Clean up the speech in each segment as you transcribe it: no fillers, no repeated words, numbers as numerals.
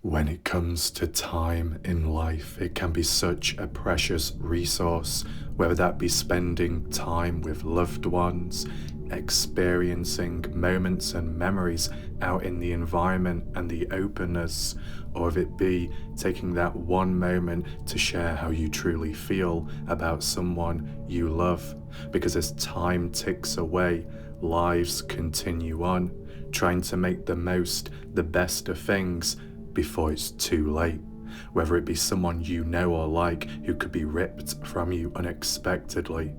When it comes to time in life, it can be such a precious resource, whether that be spending time with loved ones, experiencing moments and memories out in the environment and the openness, or if it be taking that one moment to share how you truly feel about someone you love. Because as time ticks away, lives continue on, trying to make the best of things before it's too late. Whether it be someone you know or like who could be ripped from you unexpectedly,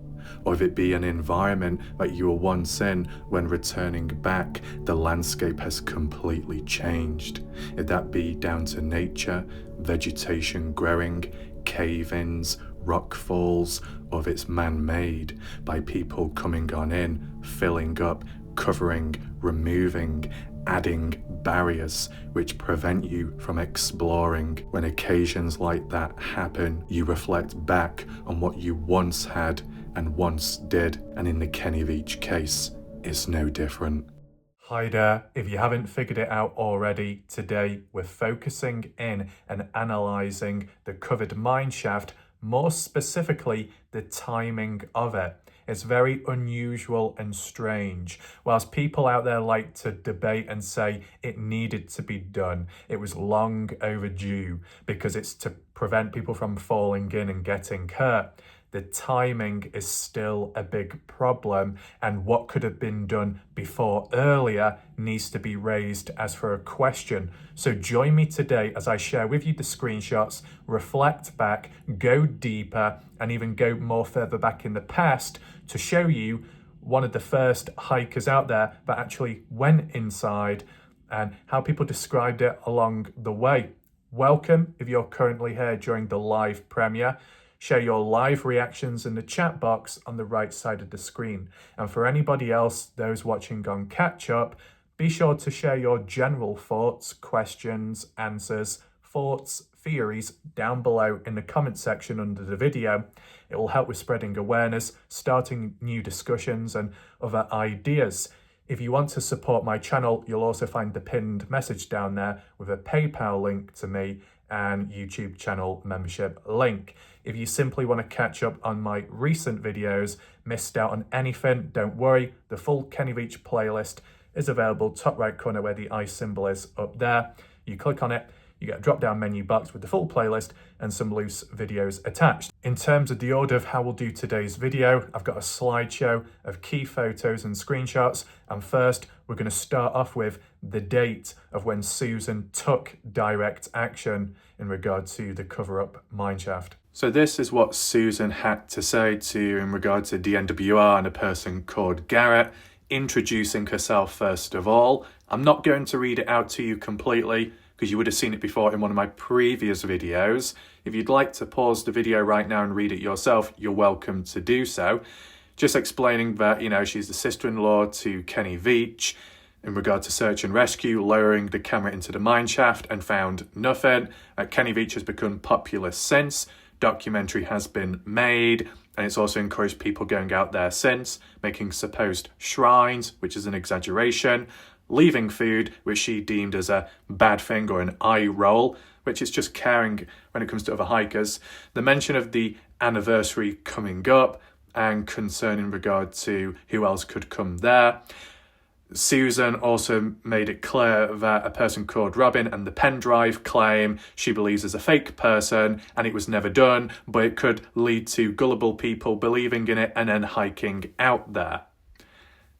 or if it be an environment that you were once in, when returning back, the landscape has completely changed. If that be down to nature, vegetation growing, cave-ins, rock falls, or if it's man-made by people coming on in, filling up, covering, removing, adding barriers which prevent you from exploring. When occasions like that happen, you reflect back on what you once had and once did, and in the Kenny Veach case, it's no different. Hi there. If you haven't figured it out already, today we're focusing in and analysing the covered mineshaft, more specifically the timing of it. It's very unusual and strange. Whilst people out there like to debate and say it needed to be done, it was long overdue because it's to prevent people from falling in and getting hurt. The timing is still a big problem, and what could have been done before earlier needs to be raised as for a question. So join me today as I share with you the screenshots, reflect back, go deeper, and even go more further back in the past to show you one of the first hikers out there that actually went inside and how people described it along the way. Welcome if you're currently here during the live premiere. Share your live reactions in the chat box on the right side of the screen. And for anybody else, those watching on catch up, be sure to share your general thoughts, questions, answers, thoughts, theories down below in the comment section under the video. It will help with spreading awareness, starting new discussions and other ideas. If you want to support my channel, you'll also find the pinned message down there with a PayPal link to me and YouTube channel membership link. If you simply want to catch up on my recent videos, missed out on anything, don't worry. The full Kenny Veach playlist is available top right corner where the eye symbol is up there. You click on it, you get a drop down menu box with the full playlist and some loose videos attached. In terms of the order of how we'll do today's video, I've got a slideshow of key photos and screenshots. And first, we're going to start off with the date of when Susan took direct action in regard to the Coverup mineshaft. So this is what Susan had to say in regard to DNWR and a person called Garrett, introducing herself first of all. I'm not going to read it out to you completely, because you would have seen it before in one of my previous videos. If you'd like to pause the video right now and read it yourself, you're welcome to do so. Just explaining that, she's the sister-in-law to Kenny Veach in regard to search and rescue, lowering the camera into the mineshaft and found nothing. Kenny Veach has become popular since. Documentary has been made, and it's also encouraged people going out there since, making supposed shrines, which is an exaggeration, leaving food, which she deemed as a bad thing or an eye roll, which is just caring when it comes to other hikers. The mention of the anniversary coming up and concern in regard to who else could come there. Susan also made it clear that a person called Robin and the pen drive claim she believes is a fake person and it was never done, but it could lead to gullible people believing in it and then hiking out there.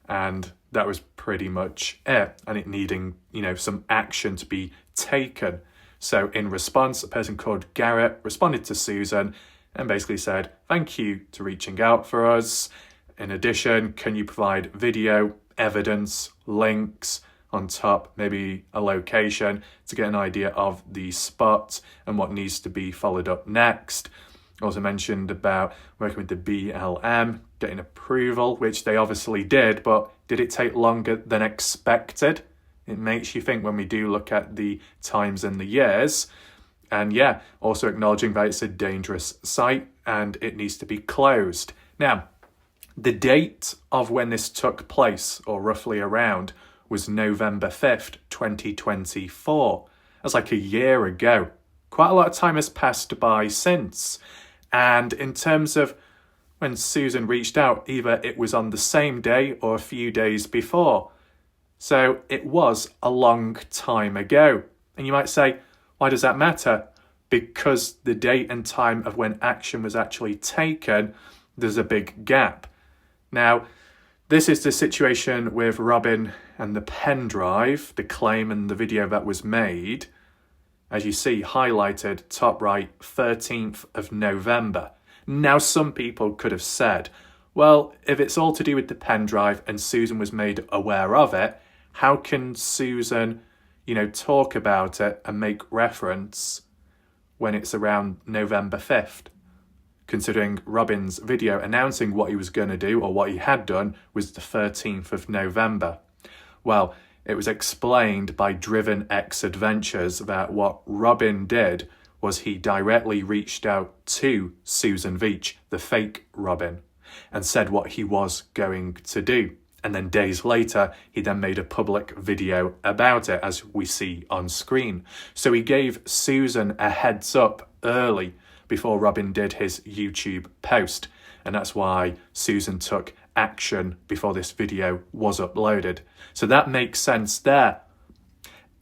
And that was pretty much it, and it needing, some action to be taken. So in response, a person called Garrett responded to Susan and basically said, "Thank you to reaching out for us. In addition, can you provide video, evidence, links on top, maybe a location to get an idea of the spot and what needs to be followed up next?" Also mentioned about working with the BLM, getting approval, which they obviously did, but did it take longer than expected? It makes you think when we do look at the times and the years. And yeah, also acknowledging that it's a dangerous site and it needs to be closed. Now, the date of when this took place, or roughly around, was November 5th, 2024. That's like a year ago. Quite a lot of time has passed by since. And in terms of when Susan reached out, either it was on the same day or a few days before. So it was a long time ago. And you might say, why does that matter? Because the date and time of when action was actually taken, there's a big gap. Now, this is the situation with Robin and the pen drive, the claim and the video that was made. As you see, highlighted top right, 13th of November. Now, some people could have said, well, if it's all to do with the pen drive and Susan was made aware of it, how can Susan, talk about it and make reference when it's around November 5th? Considering Robin's video announcing what he was going to do or what he had done was the 13th of November. Well, it was explained by Driven X Adventures that what Robin did was he directly reached out to Susan Veach, the fake Robin, and said what he was going to do. And then days later, he then made a public video about it, as we see on screen. So he gave Susan a heads up early before Robin did his YouTube post. And that's why Susan took action before this video was uploaded. So that makes sense there.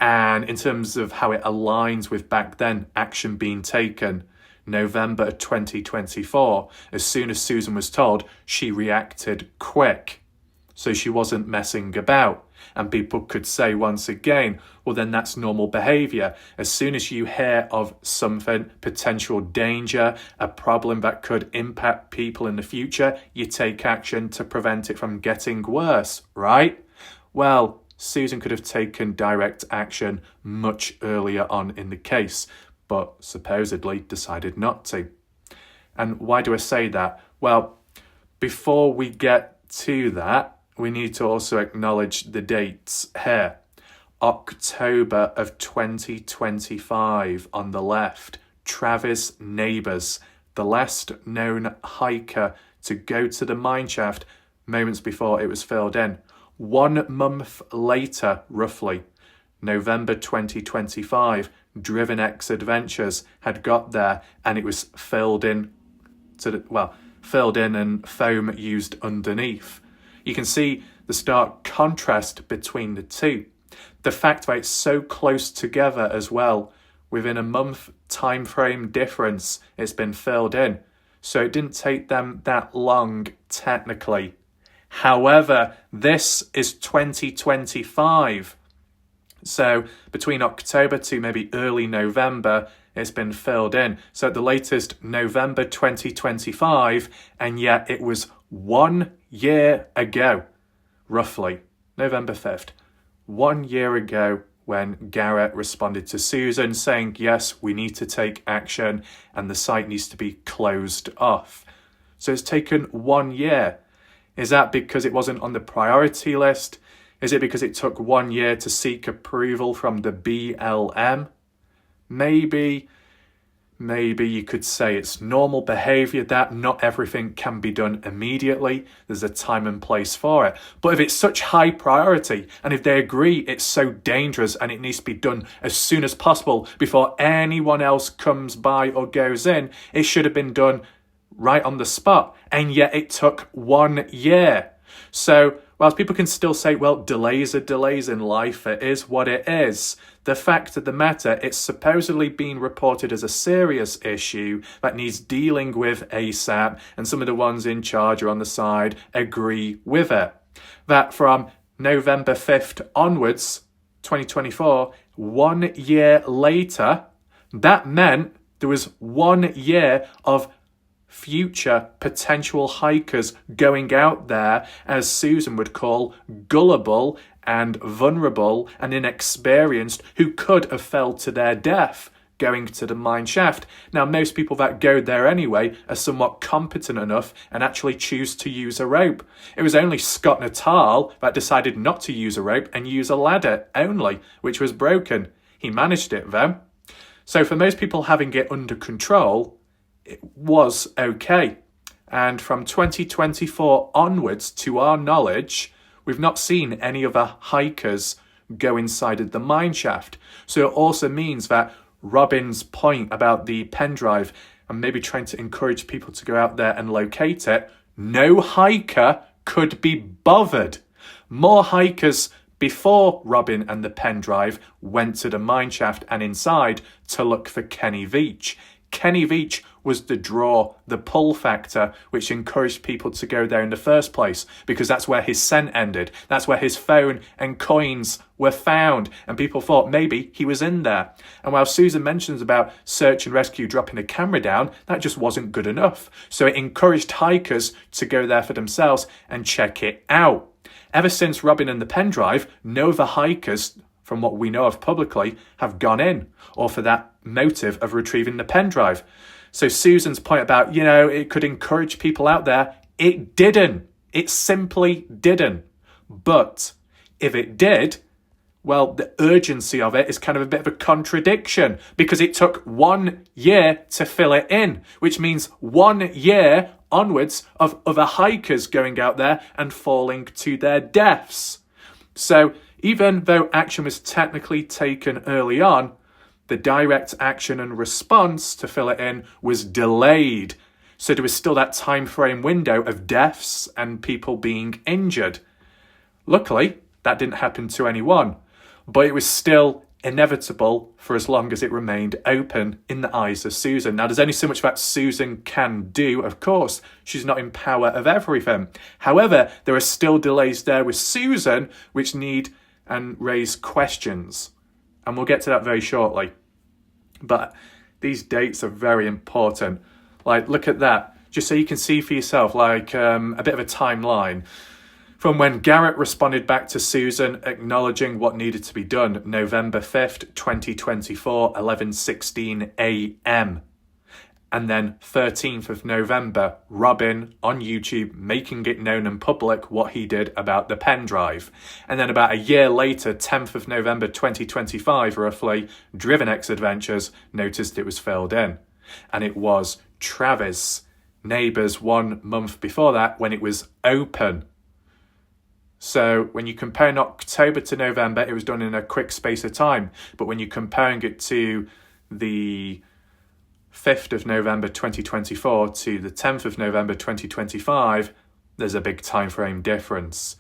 And in terms of how it aligns with back then, action being taken, November 2024, as soon as Susan was told, she reacted quick. So she wasn't messing about. And people could say once again, well, then that's normal behavior. As soon as you hear of something, potential danger, a problem that could impact people in the future, you take action to prevent it from getting worse, right? Well, Susan could have taken direct action much earlier on in the case, but supposedly decided not to. And why do I say that? Well, before we get to that, we need to also acknowledge the dates here. October of 2025 on the left, Travis Neighbours, the last known hiker to go to the mineshaft moments before it was filled in. 1 month later, roughly, November 2025, Driven X Adventures had got there and it was filled in and foam used underneath. You can see the stark contrast between the two. The fact that it's so close together as well, within a month time frame difference, it's been filled in. So it didn't take them that long technically. However, this is 2025. So between October to maybe early November, it's been filled in. So at the latest, November 2025, and yet it was 1 year ago, roughly, November 5th, 1 year ago when Garrett responded to Susan saying, yes, we need to take action and the site needs to be closed off. So it's taken 1 year. Is that because it wasn't on the priority list? Is it because it took 1 year to seek approval from the BLM? Maybe you could say it's normal behavior that not everything can be done immediately. There's a time and place for it. But if it's such high priority and if they agree it's so dangerous and it needs to be done as soon as possible before anyone else comes by or goes in, it should have been done right on the spot. And yet it took 1 year. So whilst people can still say, well, delays are delays in life, it is what it is. The fact of the matter, it's supposedly being reported as a serious issue that needs dealing with ASAP, and some of the ones in charge or on the side agree with it. That from November 5th onwards, 2024, 1 year later, that meant there was 1 year of future potential hikers going out there, as Susan would call, gullible and vulnerable and inexperienced, who could have fell to their death going to the mine shaft. Now, most people that go there anyway are somewhat competent enough and actually choose to use a rope. It was only Scott Natal that decided not to use a rope and use a ladder only, which was broken. He managed it though. So for most people having it under control, it was okay. And from 2024 onwards, to our knowledge, we've not seen any other hikers go inside of the mineshaft. So it also means that Robin's point about the pen drive and maybe trying to encourage people to go out there and locate it, no hiker could be bothered. More hikers before Robin and the pen drive went to the mineshaft and inside to look for Kenny Veach. Kenny Veach was the draw, the pull factor, which encouraged people to go there in the first place, because that's where his scent ended. That's where his phone and coins were found, and people thought maybe he was in there. And while Susan mentions about search and rescue dropping a camera down, that just wasn't good enough. So it encouraged hikers to go there for themselves and check it out. Ever since Robin and the pen drive, no other hikers, from what we know of publicly, have gone in, or for that motive of retrieving the pen drive. So Susan's point about, it could encourage people out there, it didn't. It simply didn't. But if it did, well, the urgency of it is kind of a bit of a contradiction, because it took 1 year to fill it in, which means 1 year onwards of other hikers going out there and falling to their deaths. So even though action was technically taken early on, the direct action and response to fill it in was delayed. So there was still that time frame window of deaths and people being injured. Luckily, that didn't happen to anyone, but it was still inevitable for as long as it remained open in the eyes of Susan. Now, there's only so much that Susan can do, of course. She's not in power of everything. However, there are still delays there with Susan which need and raise questions. And we'll get to that very shortly. But these dates are very important. Like, look at that. Just so you can see for yourself, like a bit of a timeline. From when Garrett responded back to Susan, acknowledging what needed to be done, November 5th, 2024, 11:16 a.m. And then 13th of November, Robin on YouTube making it known and public what he did about the pen drive. And then about a year later, 10th of November 2025, roughly, Driven X Adventures noticed it was filled in. And it was Travis' neighbours 1 month before that when it was open. So when you compare in October to November, it was done in a quick space of time. But when you're comparing it to the 5th of November 2024 to the 10th of November 2025, there's a big time frame difference.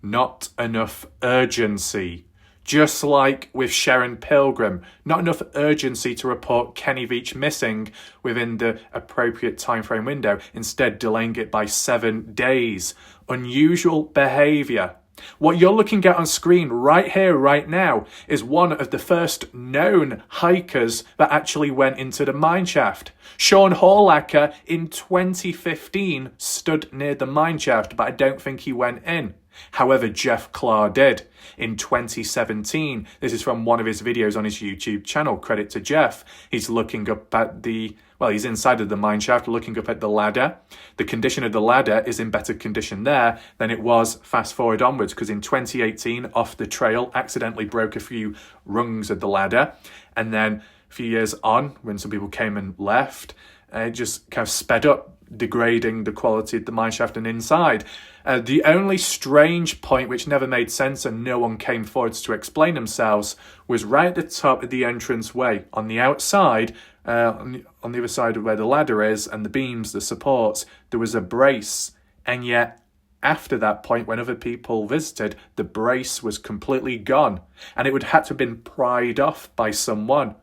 Not enough urgency. Just like with Sharon Pilgrim, not enough urgency to report Kenny Veach missing within the appropriate time frame window, instead delaying it by 7 days. Unusual behaviour. What you're looking at on screen right here, right now, is one of the first known hikers that actually went into the mineshaft. Sean Horlacker in 2015 stood near the mineshaft, but I don't think he went in. However, Jeff Clark did in 2017. This is from one of his videos on his YouTube channel. Credit to Jeff. He's looking up at he's inside of the mineshaft looking up at the ladder. The condition of the ladder is in better condition there than it was fast forward onwards, because in 2018, off the trail, accidentally broke a few rungs of the ladder. And then a few years on, when some people came and left, it just kind of sped up, degrading the quality of the mineshaft and inside. The only strange point which never made sense and no one came forward to explain themselves was right at the top of the entrance way. On the outside, on the other side of where the ladder is and the beams, the supports, there was a brace. And yet, after that point, when other people visited, the brace was completely gone. And it would have to have been pried off by someone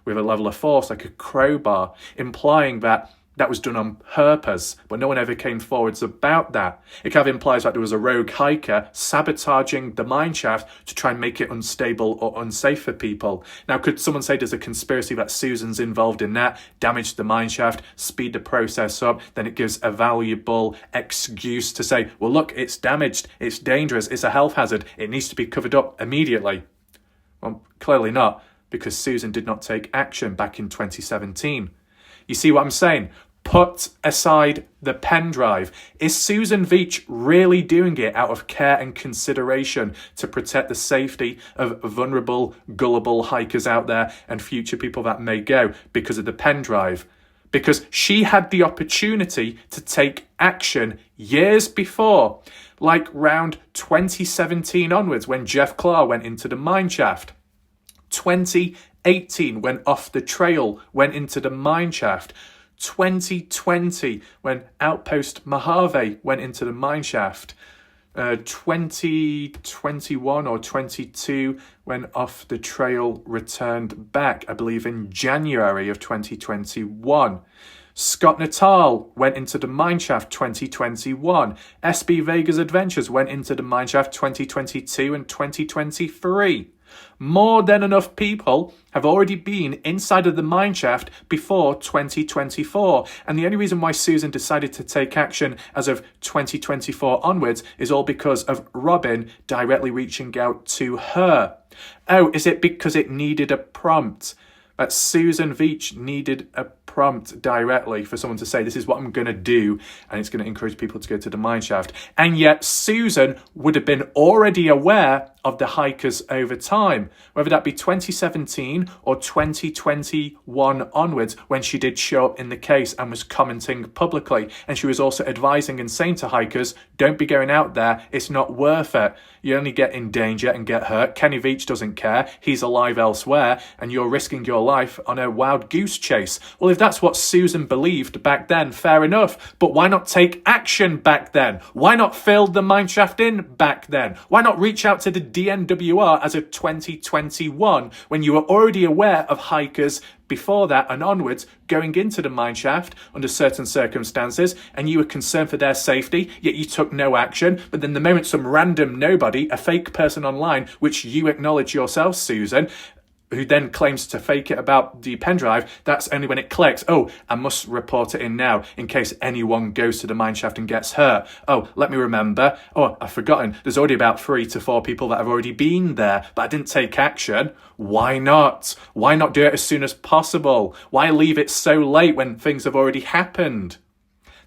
with a level of force, like a crowbar, implying that that was done on purpose, but no one ever came forwards about that. It kind of implies that there was a rogue hiker sabotaging the mineshaft to try and make it unstable or unsafe for people. Now, could someone say there's a conspiracy that Susan's involved in that, damage the mineshaft, speed the process up, then it gives a valuable excuse to say, well, look, it's damaged, it's dangerous, it's a health hazard, it needs to be covered up immediately. Well, clearly not, because Susan did not take action back in 2017. You see what I'm saying? Put aside the pen drive. Is Susan Veach really doing it out of care and consideration to protect the safety of vulnerable, gullible hikers out there and future people that may go because of the pen drive? because she had the opportunity to take action years before, like round 2017 onwards when Jeff Clark went into the mineshaft. 2018 when Off the Trail went into the mineshaft. 2020 when Outpost Mojave went into the mineshaft. 2021 or 22 when Off the Trail returned back, I believe in January of 2021. Scott Natal went into the mineshaft 2021. SB Vegas Adventures went into the mineshaft 2022 and 2023. More than enough people have already been inside of the mineshaft before 2024. And the only reason why Susan decided to take action as of 2024 onwards is all because of Robin directly reaching out to her. Oh, is it because it needed a prompt? That Susan Veach needed a prompt directly for someone to say, this is what I'm going to do, and it's going to encourage people to go to the mineshaft. And yet Susan would have been already aware of the hikers over time, whether that be 2017 or 2021 onwards, when she did show up in the case and was commenting publicly. And she was also advising and saying to hikers, don't be going out there, it's not worth it. You only get in danger and get hurt. Kenny Veach doesn't care, he's alive elsewhere, and you're risking your life on a wild goose chase. Well, if that's what Susan believed back then, fair enough, but why not take action back then? Why not fill the mineshaft in back then? Why not reach out to the DNWR as of 2021 when you were already aware of hikers before that and onwards going into the mineshaft under certain circumstances, and you were concerned for their safety, yet you took no action? But then the moment some random nobody, a fake person online, which you acknowledge yourself, Susan, who then claims to fake it about the pen drive, that's only when it clicks. Oh, I must report it in now in case anyone goes to the mineshaft and gets hurt. Oh, let me remember. Oh, I've forgotten. There's already about 3 to 4 people that have already been there, but I didn't take action. Why not? Why not do it as soon as possible? Why leave it so late when things have already happened?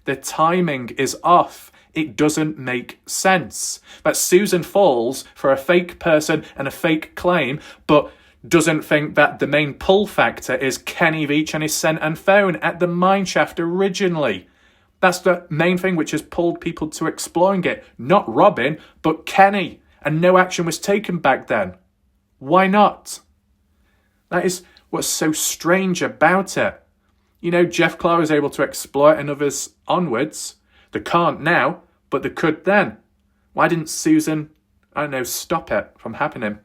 The timing is off. It doesn't make sense. But Susan falls for a fake person and a fake claim, but doesn't think that the main pull factor is Kenny Veach and his scent and phone at the mineshaft originally. That's the main thing which has pulled people to exploring it. Not Robin, but Kenny. And no action was taken back then. Why not? That is what's so strange about it. You know, Jeff Clark was able to exploit and others onwards. They can't now, but they could then. Why didn't Susan, I don't know, stop it from happening?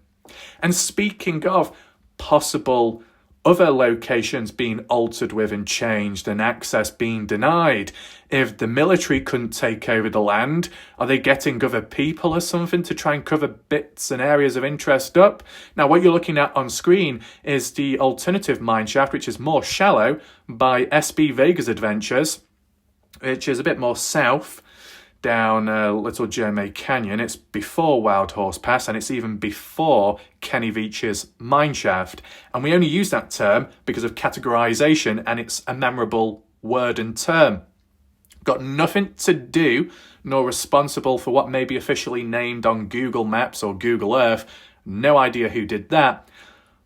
And speaking of possible other locations being altered with and changed and access being denied, if the military couldn't take over the land, are they getting other people or something to try and cover bits and areas of interest up? Now, what you're looking at on screen is the alternative mineshaft, which is more shallow, by SB Vegas Adventures, which is a bit more south, down Little Jermay Canyon. It's before Wild Horse Pass, and it's even before Kenny Veach's mineshaft. And we only use that term because of categorization, and it's a memorable word and term. Got nothing to do, nor responsible for what may be officially named on Google Maps or Google Earth. No idea who did that.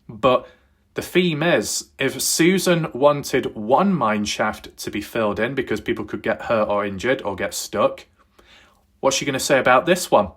But the theme is, if Susan wanted one mineshaft to be filled in because people could get hurt or injured or get stuck, what's she going to say about this one?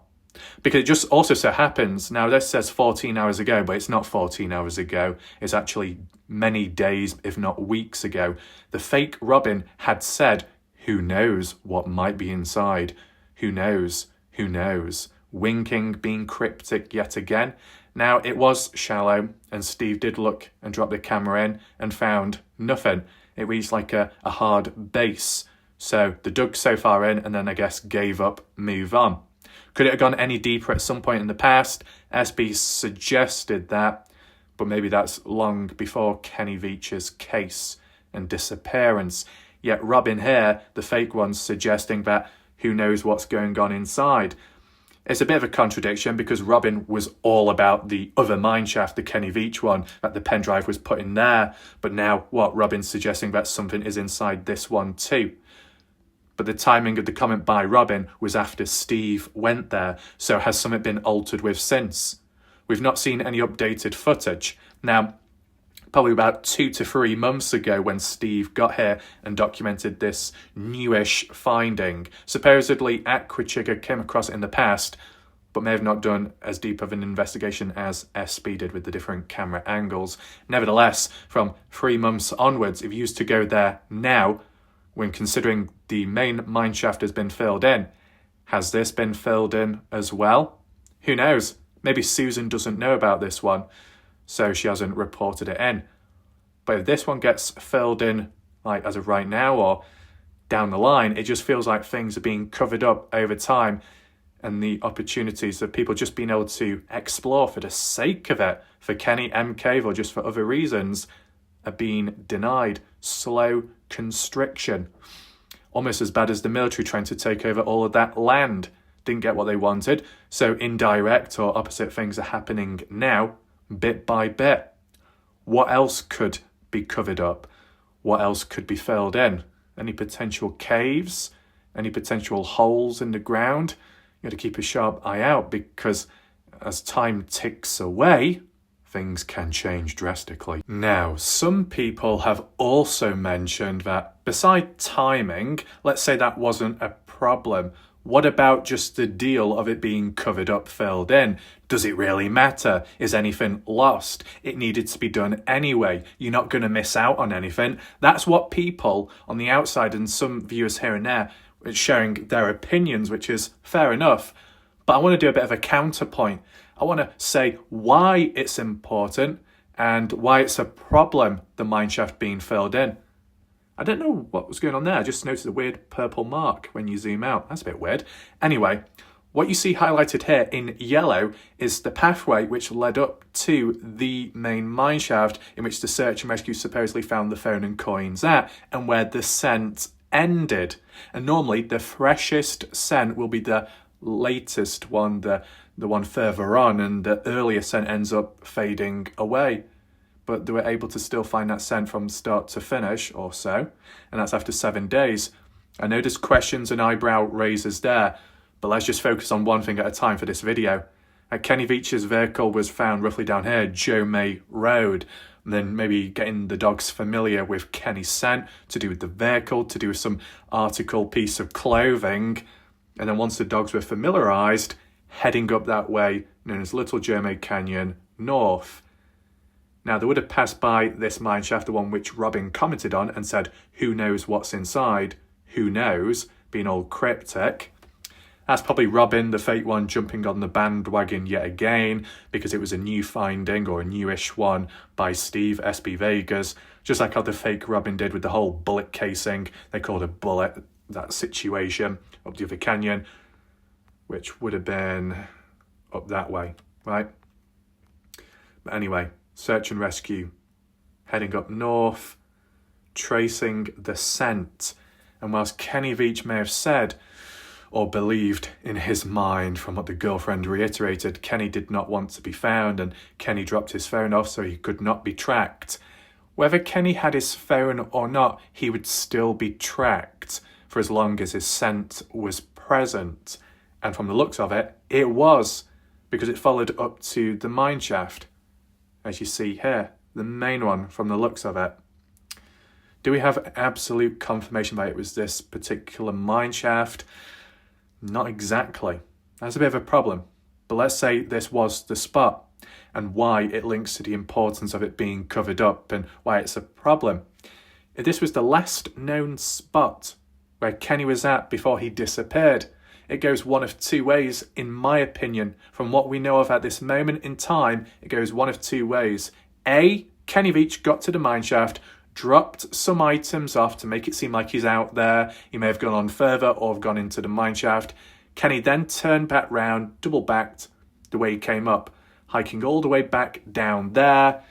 Because it just also so happens, now this says 14 hours ago, but it's not 14 hours ago. It's actually many days, if not weeks ago. The fake Robin had said, who knows what might be inside? Who knows? Who knows? Winking, being cryptic yet again. Now, it was shallow, and Steve did look and drop the camera in and found nothing. It reached like a hard base. So they dug so far in and then I guess gave up, move on. Could it have gone any deeper at some point in the past? SB suggested that, but maybe that's long before Kenny Veach's case and disappearance. Yet Robin here, the fake one's suggesting that who knows what's going on inside. It's a bit of a contradiction because Robin was all about the other mineshaft, the Kenny Veach one, that the pen drive was put in there. But now what? Robin's suggesting that something is inside this one too. But the timing of the comment by Robin was after Steve went there. So has something been altered with since? We've not seen any updated footage. Now, probably about 2 to 3 months ago when Steve got here and documented this newish finding. Supposedly, Aquachica came across it in the past, but may have not done as deep of an investigation as SB did with the different camera angles. Nevertheless, from 3 months onwards, if you used to go there now, when considering the main mineshaft has been filled in, has this been filled in as well? Who knows? Maybe Susan doesn't know about this one, so she hasn't reported it in. But if this one gets filled in, like as of right now or down the line, it just feels like things are being covered up over time, and the opportunities of people just being able to explore for the sake of it, for Kenny M Cave or just for other reasons, are being denied. Slow constriction. Almost as bad as the military trying to take over all of that land. Didn't get what they wanted, so indirect or opposite things are happening now, bit by bit. What else could be covered up? What else could be filled in? Any potential caves? Any potential holes in the ground? You got to keep a sharp eye out, because as time ticks away, things can change drastically. Now, some people have also mentioned that beside timing, let's say that wasn't a problem, what about just the deal of it being covered up, filled in? Does it really matter? Is anything lost? It needed to be done anyway. You're not going to miss out on anything. That's what people on the outside and some viewers here and there are sharing their opinions, which is fair enough. But I want to do a bit of a counterpoint. I want to say why it's important and why it's a problem, the mineshaft being filled in. I don't know what was going on there. I just noticed a weird purple mark when you zoom out. That's a bit weird. Anyway, what you see highlighted here in yellow is the pathway which led up to the main mineshaft, in which the search and rescue supposedly found the phone and coins at, and where the scent ended. And normally the freshest scent will be the latest one, the one further on, and the earlier scent ends up fading away. But they were able to still find that scent from start to finish or so, and that's after 7 days. I know there's questions and eyebrow raisers there, but let's just focus on one thing at a time for this video. Kenny Veach's vehicle was found roughly down here, Joe May Road, and then maybe getting the dogs familiar with Kenny's scent, to do with the vehicle, to do with some article, piece of clothing, and then once the dogs were familiarised, heading up that way, known as Little Joe May Canyon, north. Now, they would have passed by this mineshaft, the one which Robin commented on and said, who knows what's inside? Who knows? Being all cryptic. That's probably Robin, the fake one, jumping on the bandwagon yet again, because it was a new finding or a newish one by Steve, SB Vegas, just like how the fake Robin did with the whole bullet casing. They called a bullet, that situation, up the other canyon, which would have been up that way, right? But anyway, search and rescue, heading up north, tracing the scent. And whilst Kenny Veach may have said or believed in his mind from what the girlfriend reiterated, Kenny did not want to be found, and Kenny dropped his phone off so he could not be tracked. Whether Kenny had his phone or not, he would still be tracked for as long as his scent was present. And from the looks of it, it was, because it followed up to the mineshaft, as you see here, the main one from the looks of it. Do we have absolute confirmation that it was this particular mineshaft? Not exactly. That's a bit of a problem. But let's say this was the spot, and why it links to the importance of it being covered up and why it's a problem. If this was the last known spot where Kenny was at before he disappeared, it goes one of two ways, in my opinion. From what we know of at this moment in time, it goes one of two ways. A, Kenny Veach got to the mineshaft, dropped some items off to make it seem like he's out there. He may have gone on further or have gone into the mineshaft. Kenny then turned back round, double-backed the way he came up, hiking all the way back down there,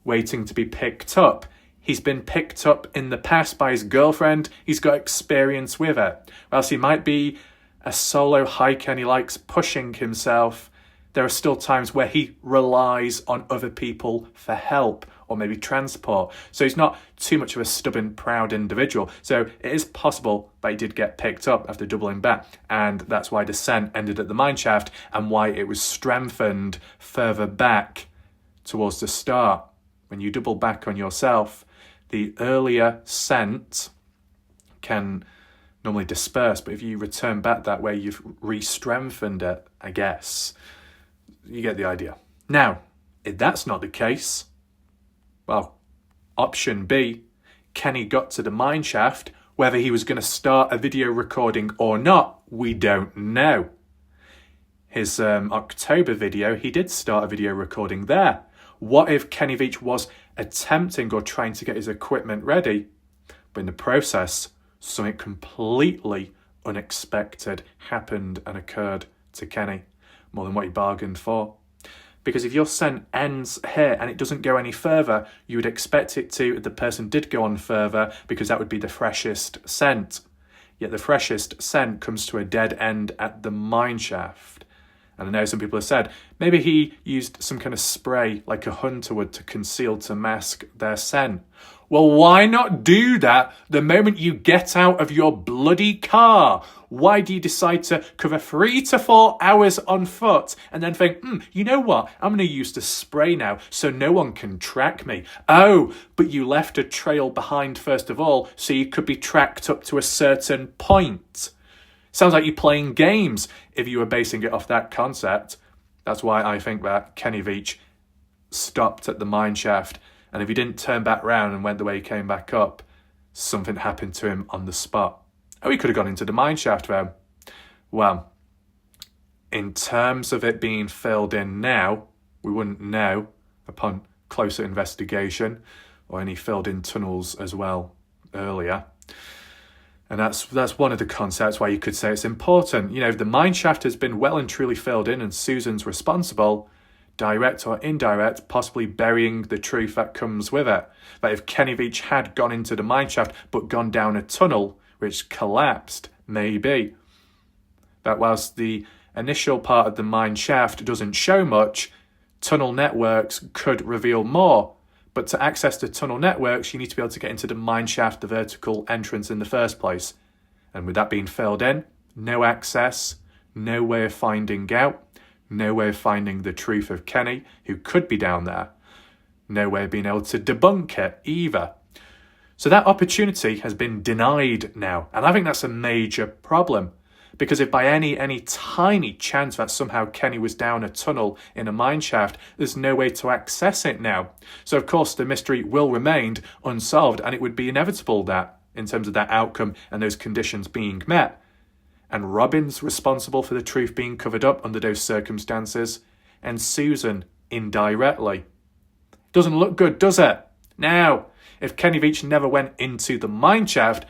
waiting to be picked up. He's been picked up in the past by his girlfriend. He's got experience with it. Whilst he might be a solo hiker and he likes pushing himself, there are still times where he relies on other people for help or maybe transport. So he's not too much of a stubborn, proud individual. So it is possible that he did get picked up after doubling back, and that's why the scent ended at the mineshaft and why it was strengthened further back towards the start. when you double back on yourself, the earlier scent can normally disperse, but if you return back that way, you've re-strengthened it, I guess. You get the idea. Now, if that's not the case, well, option B, Kenny got to the mineshaft. Whether he was going to start a video recording or not, we don't know. His October video, he did start a video recording there. What if Kenny Veach was attempting or trying to get his equipment ready, but in the process, something completely unexpected happened and occurred to Kenny, more than what he bargained for? Because if your scent ends here and it doesn't go any further, you would expect it to if the person did go on further, because that would be the freshest scent. Yet the freshest scent comes to a dead end at the mineshaft. And I know some people have said, maybe he used some kind of spray like a hunter would to conceal, to mask their scent. Well, why not do that the moment you get out of your bloody car? Why do you decide to cover 3 to 4 hours on foot and then think, you know what, I'm going to use the spray now so no one can track me? Oh, but you left a trail behind first of all, so you could be tracked up to a certain point. Sounds like you're playing games if you were basing it off that concept. That's why I think that Kenny Veach stopped at the mineshaft, and if he didn't turn back round and went the way he came back up, something happened to him on the spot. Oh, he could have gone into the mineshaft though. Well, in terms of it being filled in now, we wouldn't know upon closer investigation, or any filled in tunnels as well earlier. And that's one of the concepts why you could say it's important. You know, if the mineshaft has been well and truly filled in and Susan's responsible, direct or indirect, possibly burying the truth that comes with it. That if Kenny Veach had gone into the mineshaft but gone down a tunnel which collapsed, maybe. That whilst the initial part of the mineshaft doesn't show much, tunnel networks could reveal more. But to access the tunnel networks, you need to be able to get into the mineshaft, the vertical entrance in the first place. And with that being filled in, no access, no way of finding out, no way of finding the truth of Kenny, who could be down there. No way of being able to debunk it either. So that opportunity has been denied now. And I think that's a major problem. Because if by any tiny chance that somehow Kenny was down a tunnel in a mineshaft, there's no way to access it now. So of course the mystery will remain unsolved, and it would be inevitable that, in terms of that outcome and those conditions being met. And Robin's responsible for the truth being covered up under those circumstances, and Susan indirectly. Doesn't look good, does it? Now, if Kenny Veach never went into the mineshaft,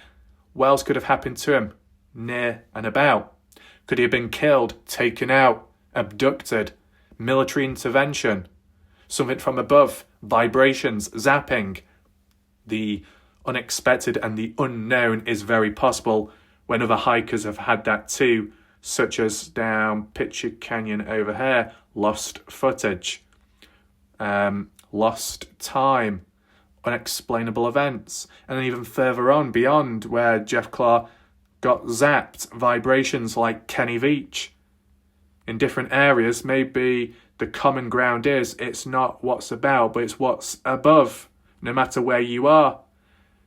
what else could have happened to him? Near and about. Could he have been killed, taken out, abducted, military intervention, something from above, vibrations, zapping? The unexpected and the unknown is very possible when other hikers have had that too, such as down Picture Canyon over here, lost footage, lost time, unexplainable events, and then even further on beyond where Jeff Clark got zapped, vibrations like Kenny Veach. In different areas, maybe the common ground is it's not what's about, but it's what's above, no matter where you are.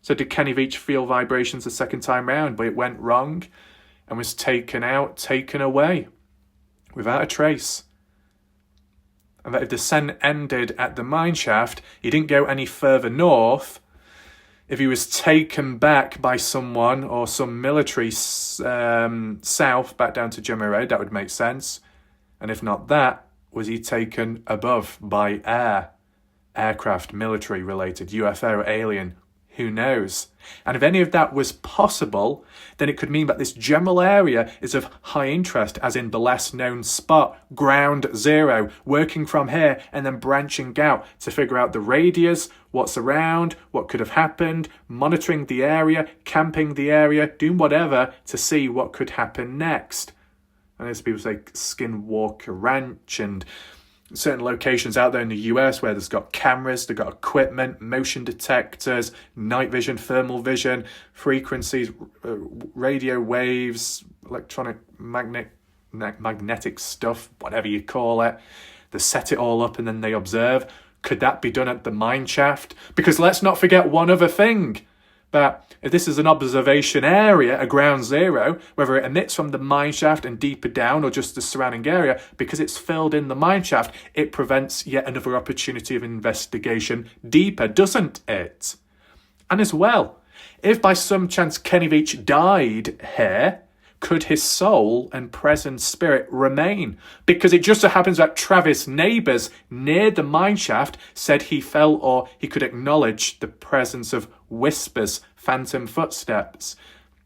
So did Kenny Veach feel vibrations a second time round, but it went wrong and was taken out, taken away, without a trace? And that if the scent ended at the mineshaft, he didn't go any further north. If he was taken back by someone or some military south, back down to Gemma Road, that would make sense. And if not that, was he taken above by aircraft, military related, UFO, alien? Who knows? And if any of that was possible, then it could mean that this general area is of high interest, as in the less known spot, ground zero, working from here and then branching out to figure out the radius, what's around, what could have happened, monitoring the area, camping the area, doing whatever to see what could happen next. And as people say, Skinwalker Ranch and certain locations out there in the US where there's got cameras, they've got equipment, motion detectors, night vision, thermal vision, frequencies, radio waves, electronic magnetic stuff, whatever you call it. They set it all up and then they observe. Could that be done at the mine shaft? Because let's not forget one other thing, that if this is an observation area, a ground zero, whether it emits from the mine shaft and deeper down or just the surrounding area, because it's filled in the mine shaft, it prevents yet another opportunity of investigation deeper, doesn't it? And as well, if by some chance Kenny Veach died here, could his soul and present spirit remain? Because it just so happens that Travis' neighbours near the mine shaft said he felt or he could acknowledge the presence of whispers, phantom footsteps.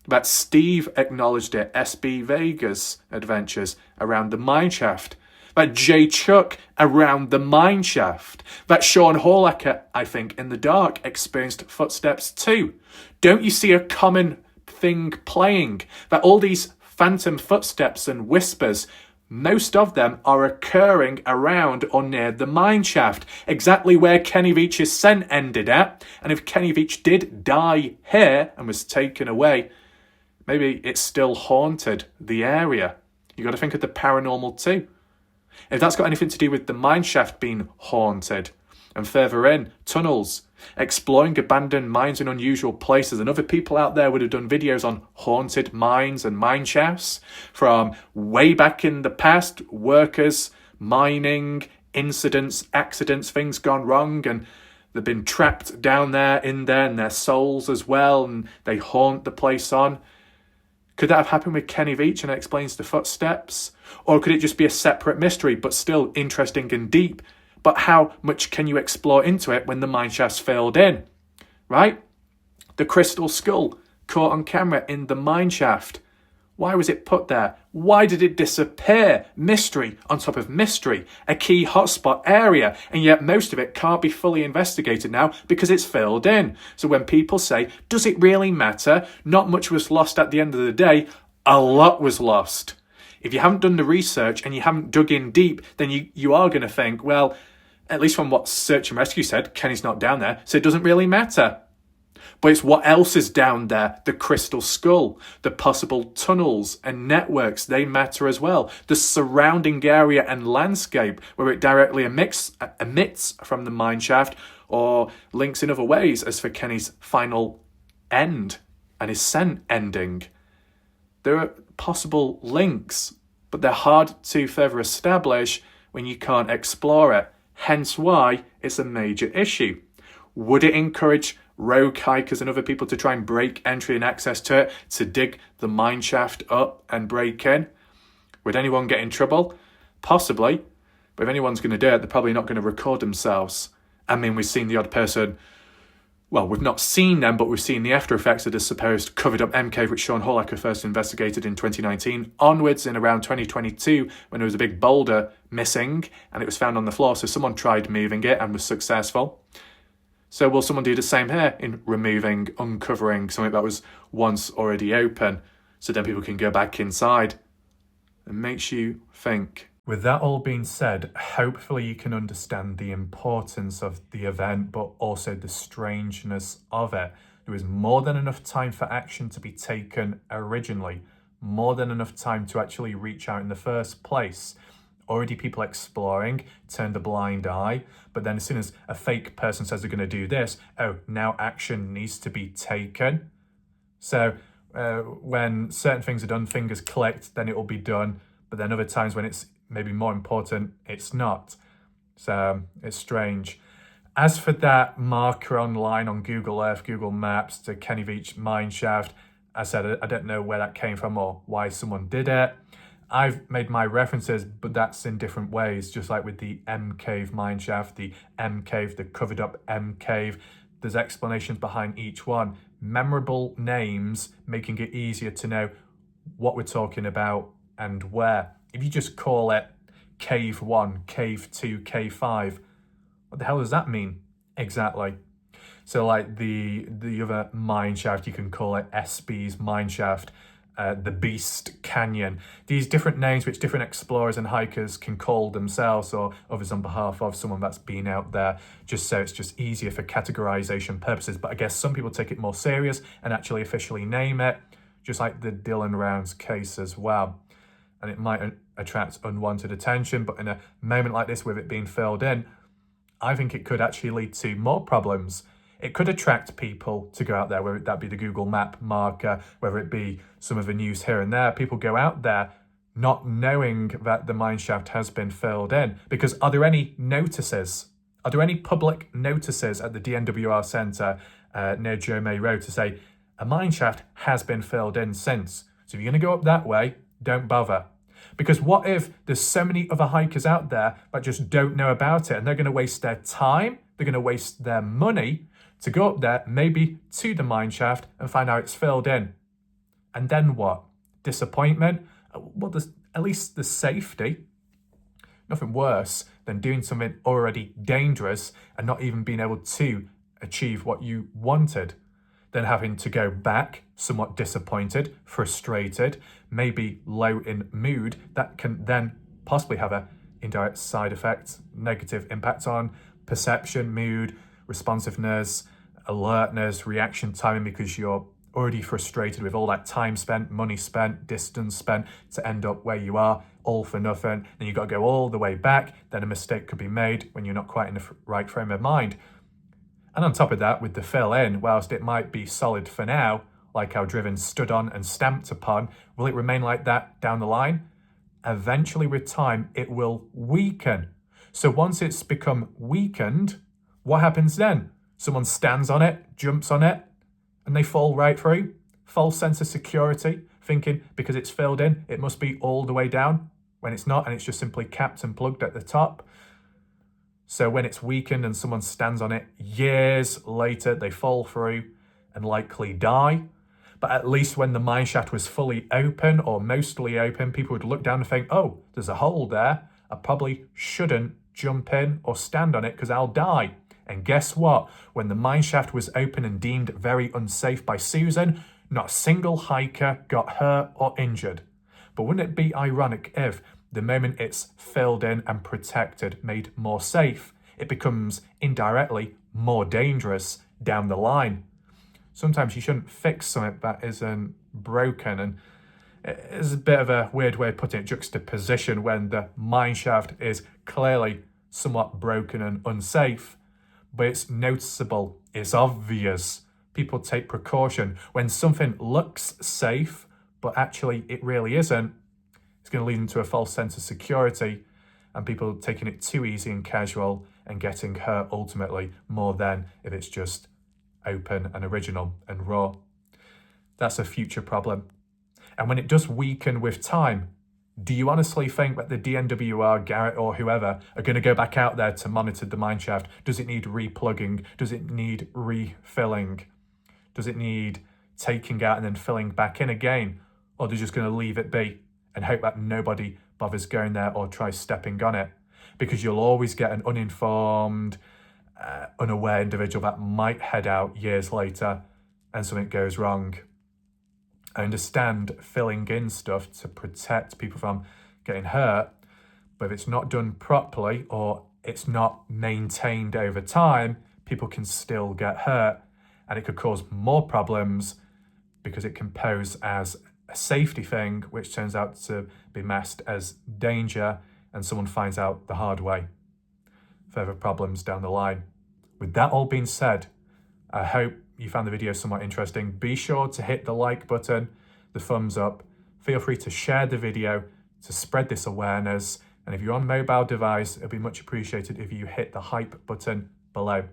That Steve acknowledged it, SB Vegas adventures around the mine shaft. That Jay Chuck around the mine shaft. That Sean Horlacher, I think, in the dark experienced footsteps too. Don't you see a common thing playing? That all these phantom footsteps and whispers, most of them are occurring around or near the mine shaft, exactly where Kenny Veach's scent ended at. And if Kenny Veach did die here and was taken away, maybe it's still haunted the area. You got to think of the paranormal too. If that's got anything to do with the mine shaft being haunted, and further in, tunnels, exploring abandoned mines in unusual places, and other people out there would have done videos on haunted mines and mine shafts from way back in the past, workers, mining, incidents, accidents, things gone wrong, and they've been trapped down there, in there, and their souls as well, and they haunt the place on. Could that have happened with Kenny Veach and it explains the footsteps? Or could it just be a separate mystery, but still interesting and deep? But how much can you explore into it when the mine shaft's filled in? Right? The crystal skull caught on camera in the mine shaft. Why was it put there? Why did it disappear? Mystery on top of mystery. A key hotspot area, and yet most of it can't be fully investigated now because it's filled in. So when people say, does it really matter? Not much was lost at the end of the day. A lot was lost. If you haven't done the research and you haven't dug in deep, then you are going to think, well, at least from what Search and Rescue said, Kenny's not down there, so it doesn't really matter. But it's what else is down there. The crystal skull, the possible tunnels and networks, they matter as well. The surrounding area and landscape where it directly emits from the mine shaft or links in other ways as for Kenny's final end and his scent ending. There are possible links, but they're hard to further establish when you can't explore it. Hence why it's a major issue. Would it encourage rogue hikers and other people to try and break entry and access to it, to dig the mine shaft up and break in? Would anyone get in trouble? Possibly. But if anyone's going to do it, they're probably not going to record themselves. I mean, we've seen the odd person, well, we've not seen them, but we've seen the after effects of this supposed covered up M cave, which Sean Horlacher first investigated in 2019, onwards in around 2022, when there was a big boulder missing and it was found on the floor. So someone tried moving it and was successful. So will someone do the same here in removing, uncovering something that was once already open, so then people can go back inside? It makes you think. With that all being said, hopefully you can understand the importance of the event, but also the strangeness of it. There was more than enough time for action to be taken originally, more than enough time to actually reach out in the first place. Already people exploring, turned a blind eye, but then as soon as a fake person says they're going to do this, oh, now action needs to be taken. So when certain things are done, fingers clicked, then it will be done. But then other times when it's maybe more important, it's not. So it's strange. As for that marker online on Google Earth, Google Maps, to Kenny Veach Mineshaft, I said I don't know where that came from or why someone did it. I've made my references, but that's in different ways, just like with the M Cave Mineshaft, the M Cave, the covered up M Cave. There's explanations behind each one. Memorable names, making it easier to know what we're talking about and where. If you just call it Cave 1, Cave 2, Cave 5, what the hell does that mean exactly? So like the other mine shaft, you can call it SB's Mineshaft, the Beast Canyon. These different names which different explorers and hikers can call themselves or others on behalf of someone that's been out there, just so it's just easier for categorization purposes. But I guess some people take it more serious and actually officially name it, just like the Dylan Rounds case as well. And it might attract unwanted attention, but in a moment like this with it being filled in, I think it could actually lead to more problems. It could attract people to go out there, whether that be the Google Map marker, whether it be some of the news here and there. People go out there not knowing that the mineshaft has been filled in. Because are there any notices? Are there any public notices at the DNWR Centre near Joe May Road to say, a mineshaft has been filled in since? So if you're going to go up that way, don't bother. Because what if there's so many other hikers out there that just don't know about it, and they're going to waste their time, they're going to waste their money to go up there, maybe to the mineshaft, and find out it's filled in. And then what? Disappointment? Well, there's at least the safety. Nothing worse than doing something already dangerous and not even being able to achieve what you wanted. Then having to go back, somewhat disappointed, frustrated, maybe low in mood. That can then possibly have an indirect side effect, negative impact on perception, mood, responsiveness, alertness, reaction timing, because you're already frustrated with all that time spent, money spent, distance spent to end up where you are, all for nothing. Then you've got to go all the way back. Then a mistake could be made when you're not quite in the right frame of mind. And on top of that, with the fill in, whilst it might be solid for now, like how driven stood on and stamped upon, will it remain like that down the line? Eventually with time, it will weaken. So once it's become weakened, what happens then? Someone stands on it, jumps on it, and they fall right through. False sense of security, thinking because it's filled in, it must be all the way down, when it's not, and it's just simply capped and plugged at the top. So when it's weakened and someone stands on it, years later, they fall through and likely die. But at least when the mineshaft was fully open or mostly open, people would look down and think, oh, there's a hole there. I probably shouldn't jump in or stand on it because I'll die. And guess what? When the mineshaft was open and deemed very unsafe by Susan, not a single hiker got hurt or injured. But wouldn't it be ironic if the moment it's filled in and protected, made more safe, it becomes indirectly more dangerous down the line? Sometimes you shouldn't fix something that isn't broken, and it's a bit of a weird way of putting it, juxtaposition, when the mineshaft is clearly somewhat broken and unsafe, but it's noticeable, it's obvious. People take precaution. When something looks safe, but actually it really isn't, it's going to lead into a false sense of security and people taking it too easy and casual and getting hurt ultimately, more than if it's just open and original and raw. That's a future problem. And when it does weaken with time, do you honestly think that the DNWR, Garrett or whoever are going to go back out there to monitor the mineshaft? Does it need replugging? Does it need refilling? Does it need taking out and then filling back in again? Or they're just going to leave it be and hope that nobody bothers going there or tries stepping on it? Because you'll always get an uninformed, unaware individual that might head out years later and something goes wrong. I understand filling in stuff to protect people from getting hurt, but if it's not done properly or it's not maintained over time, people can still get hurt, and it could cause more problems because it can pose as a safety thing, which turns out to be masked as danger, and someone finds out the hard way. Further problems down the line. With that all being said, I hope you found the video somewhat interesting. Be sure to hit the like button, the thumbs up. Feel free to share the video to spread this awareness. And if you're on a mobile device, it'd be much appreciated if you hit the hype button below.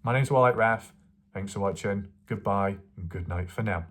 My name's Warlight Raf. Thanks for watching. Goodbye and good night for now.